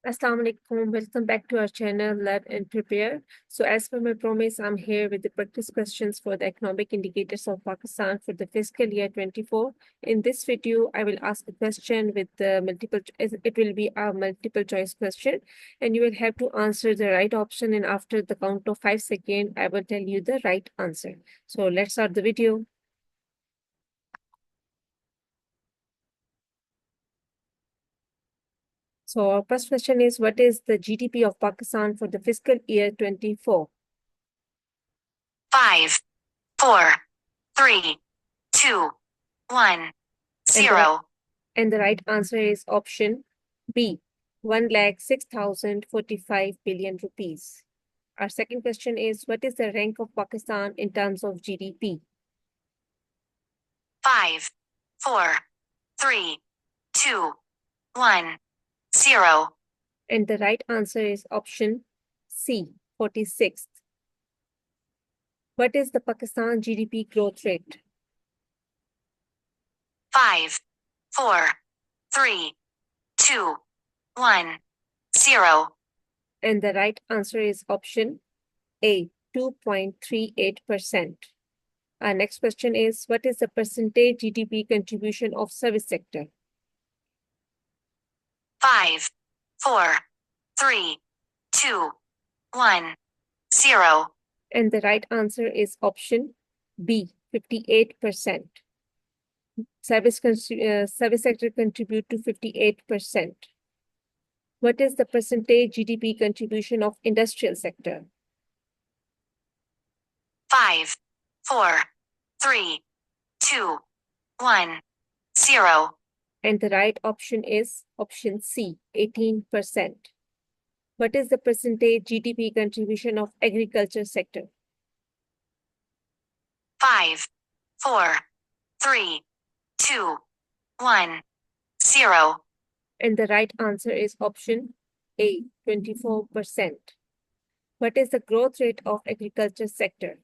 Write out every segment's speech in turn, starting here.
Assalamu alaikum. Welcome back to our channel, Learn and Prepare. So as per my promise, I'm here with the practice questions for the economic indicators of Pakistan for the fiscal year 24. In this video, I will ask a question with the it will be a multiple choice question, and you will have to answer the right option. And after the count of 5 seconds, I will tell you the right answer. So let's start the video. So our first question is, what is the GDP of Pakistan for the fiscal year 24? 5, 4, 3, 2, 1, 0. And the right answer is option B, 1,06,045 billion rupees. Our second question is, what is the rank of Pakistan in terms of GDP? 5, 4, 3, 2, 1, 0. And the right answer is option C, 46th. What is the Pakistan GDP growth rate? 5, 4, 3, 2, 1, 0. And the right answer is option A, 2.38%. Our next question is, what is the percentage GDP contribution of service sector? 5, 4, 3, 2, 1, 0. And the right answer is option B, 58%. Service sector contribute to 58%. What is the percentage GDP contribution of industrial sector? 5, 4, 3, 2, 1, 0. And the right option is option C, 18%. What is the percentage GDP contribution of agriculture sector? 5, 4, 3, 2, 1, 0. And the right answer is option A, 24%. What is the growth rate of agriculture sector?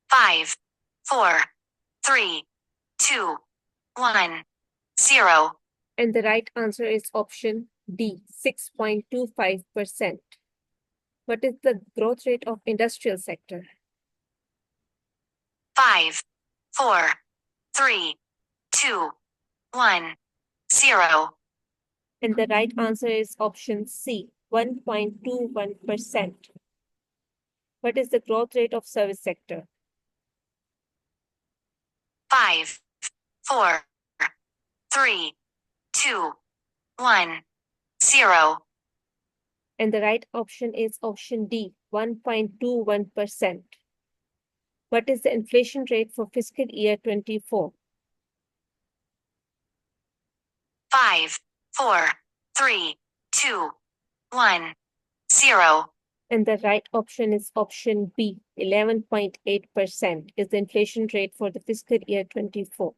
5, 4, 3, 2, 1, 0. And the right answer is option D, 6.25%. What is the growth rate of industrial sector? 5, 4, 3, 2, 1, 0. And the right answer is option C, 1.21%. What is the growth rate of service sector? 5, 4, 3, 2, 1, 0. And the right option is option D, 1.21%. What is the inflation rate for fiscal year 24? 5, 4, 3, 2, 1, 0. And the right option is option B, 11.8% is the inflation rate for the fiscal year 24.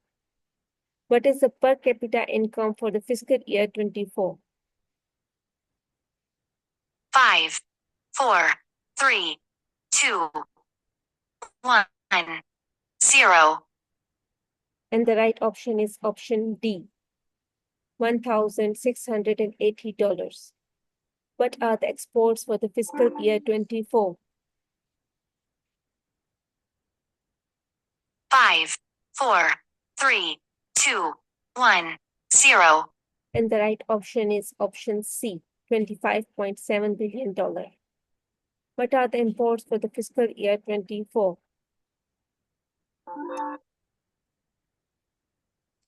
What is the per capita income for the fiscal year 24? 5, 4, 3, 2, 1, 0. And the right option is option D, $1,680. What are the exports for the fiscal year 24? 5, 4, 3, 2, 1, 0. And the right option is option C, $25.7 billion. What are the imports for the fiscal year 24?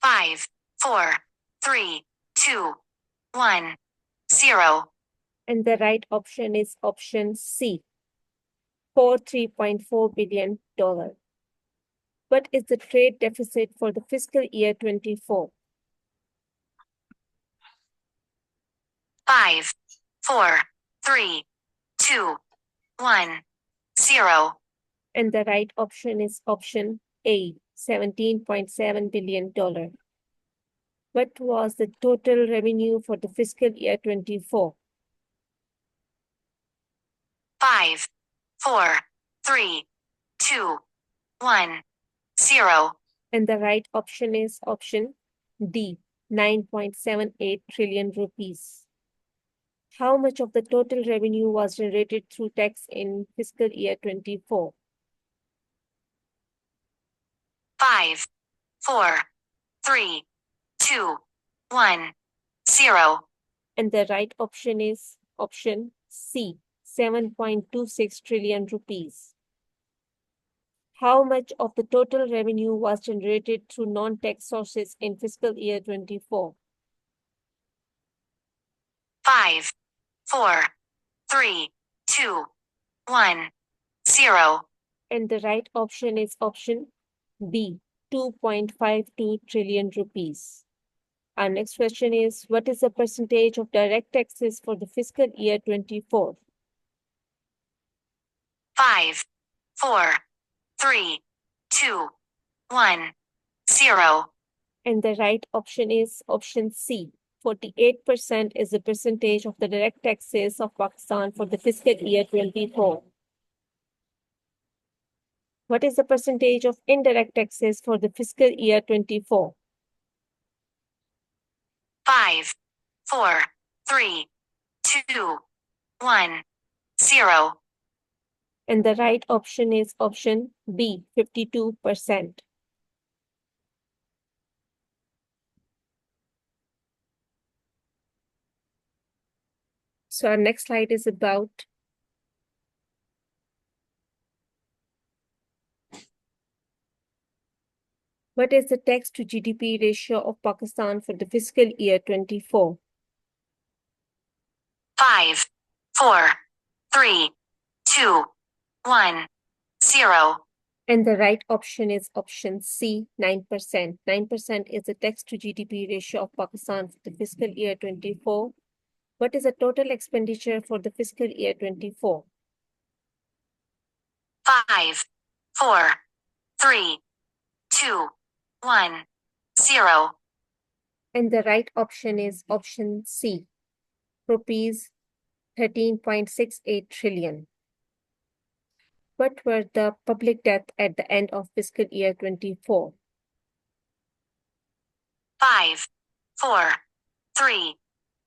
5, 4, 3, 2, 1, 0. And the right option is option C, $43.4 billion. What is the trade deficit for the fiscal year 24? 5, 4, 3, 2, 1, 0. And the right option is option A, $17.7 billion. What was the total revenue for the fiscal year 24? 5, 4, 3, 2, 1, 0. And the right option is option D, 9.78 trillion rupees. How much of the total revenue was generated through tax in fiscal year 24? 5, 4, 3, 2, 1, 0. And the right option is option C, 7.26 trillion rupees. How much of the total revenue was generated through non-tax sources in fiscal year 24? 5, 4, 3, 2, 1, 0. And the right option is option B, 2.52 trillion rupees. Our next question is, what is the percentage of direct taxes for the fiscal year 24? 5, 4, 3, 2, 1, 0. And the right option is option C. 48% is the percentage of the direct taxes of Pakistan for the fiscal year 24. What is the percentage of indirect taxes for the fiscal year 24? 5, 4, 3, 2, 1, 0. And the right option is option B, 52%. So our next slide is about what is the tax to GDP ratio of Pakistan for the fiscal year 24? 5, 4, 3, 2, 1, 0. And the right option is option C, 9%. 9% is the tax to GDP ratio of Pakistan for the fiscal year 24. What is the total expenditure for the fiscal year 24? 5, 4, 3, 2, 1, 0. And the right option is option C, rupees 13.68 trillion. What were the public debt at the end of fiscal year 24? 5, 4, 3,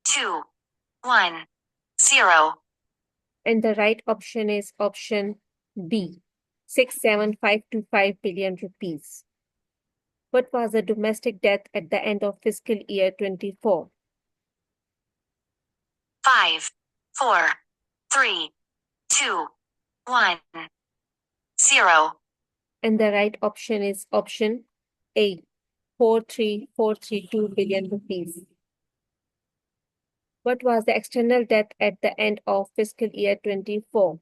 2, 1, 0. And the right option is option B, 67525 billion rupees. What was the domestic debt at the end of fiscal year 24? 5, 4, 3, 2, 1, 0. And the right option is option A, 43432 billion rupees. What was the external debt at the end of fiscal year 24?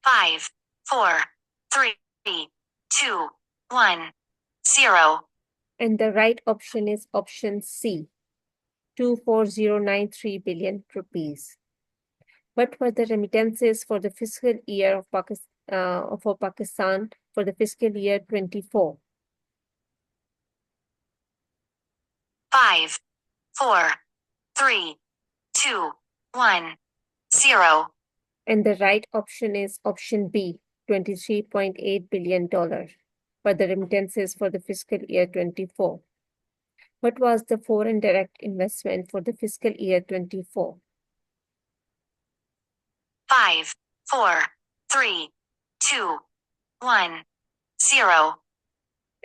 5, 4, 3, 2, 1, 0. And the right option is option C, 24093 billion rupees. What were the remittances for the fiscal year of Pakistan for the fiscal year 24? 5, 4, 3, 2, 1, 0. And the right option is option B, $23.8 billion for the remittances for the fiscal year 24. What was the foreign direct investment for the fiscal year 24? 5, 4, 3, 2, 1, 0.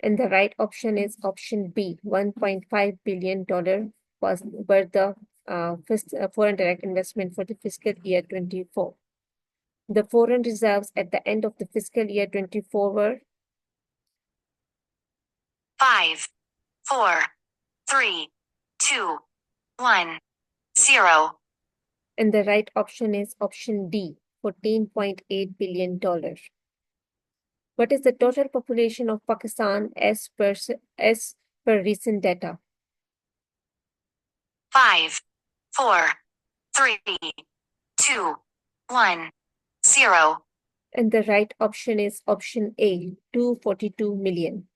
And the right option is option B, $1.5 billion were the foreign direct investment for the fiscal year 24. The foreign reserves at the end of the fiscal year 24 were 5, 4, 3, 2, 1, 0. and the right option is option D, $14.8 billion. What is the total population of Pakistan as per recent data? 5, 4, 3, 2, 1, 0. And the right option is option A, 242 million.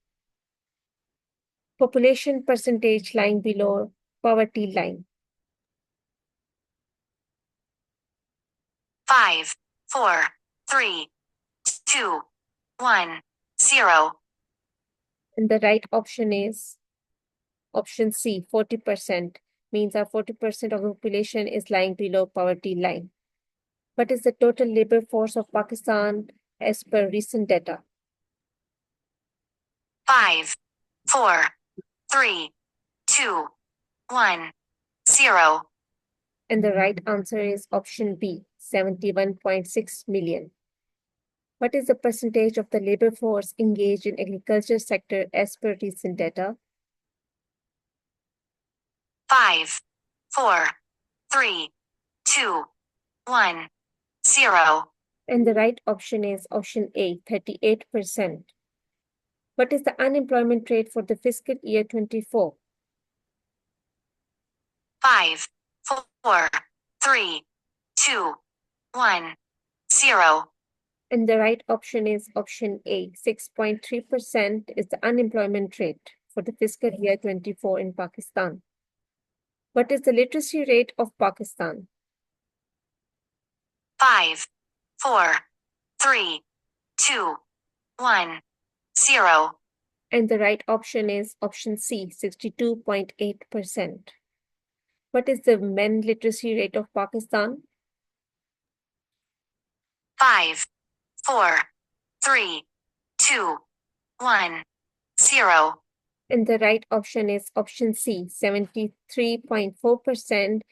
Population percentage lying below poverty line. 5, 4, 3, 2, 1, 0. And the right option is option C, 40%, means our 40% of the population is lying below poverty line. What is the total labor force of Pakistan as per recent data? 5, 4, 3, 2, 1, 0. And the right answer is option B, 71.6 million. What is the percentage of the labor force engaged in agriculture sector as per recent data? 5, 4, 3, 2, 1, 0. And the right option is option A, 38%. What is the unemployment rate for the fiscal year 24? 5, 4, 3, 2, 1, 0. And the right option is option A, 6.3% is the unemployment rate for the fiscal year 24 in Pakistan. What is the literacy rate of Pakistan? 5, 4, 3, 2, 1, 0. And the right option is option C, 62.8%. What is the men literacy rate of Pakistan? 5, 4, 3, 2, 1, 0. And the right option is option C, 73.4%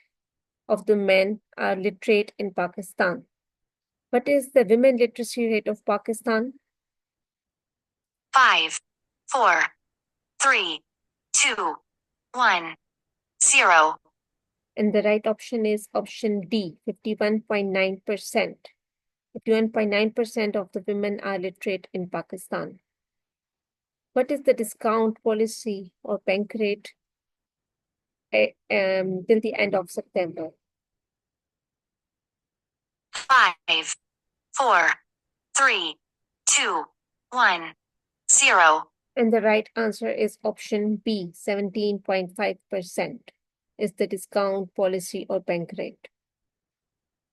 of the men are literate in Pakistan. What is the women literacy rate of Pakistan? 5, 4, 3, 2, 1, 0. And the right option is option D, 51.9%. 51.9% of the women are literate in Pakistan. What is the discount policy or bank rate till the end of September? 5, 4, 3, 2, 1, 0. And the right answer is option B, 17.5% is the discount policy or bank rate.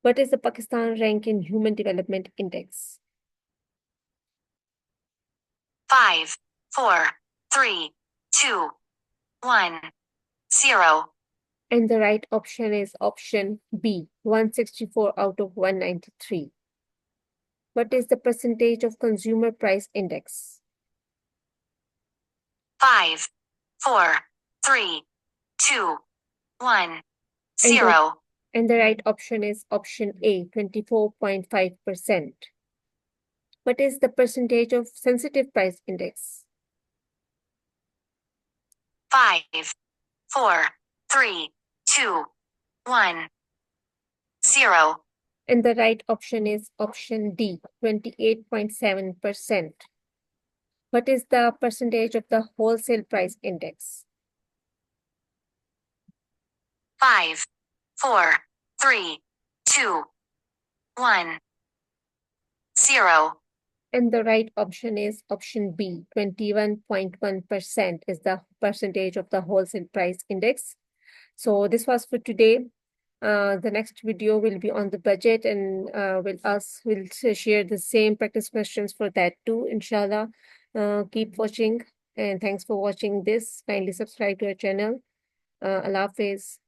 What is the Pakistan rank in Human Development Index? 5, 4, 3, 2, 1, 0. And the right option is option B, 164 out of 193. What is the percentage of Consumer Price Index? 5, 4, 3, 2, 1, 0. And the right option is option A, 24.5%. What is the percentage of Sensitive Price Index? 5, 4, 3, 2, 1, 0. And the right option is option D, 28.7%. What is the percentage of the Wholesale Price Index? 5, 4, 3, 2, 1, 0. And the right option is option B, 21.1% is the percentage of the Wholesale Price Index. So this was for today. The next video will be on the budget, and we'll share the same practice questions for that too, inshallah. Keep watching, and thanks for watching this. Kindly subscribe to our channel. Allah Hafiz.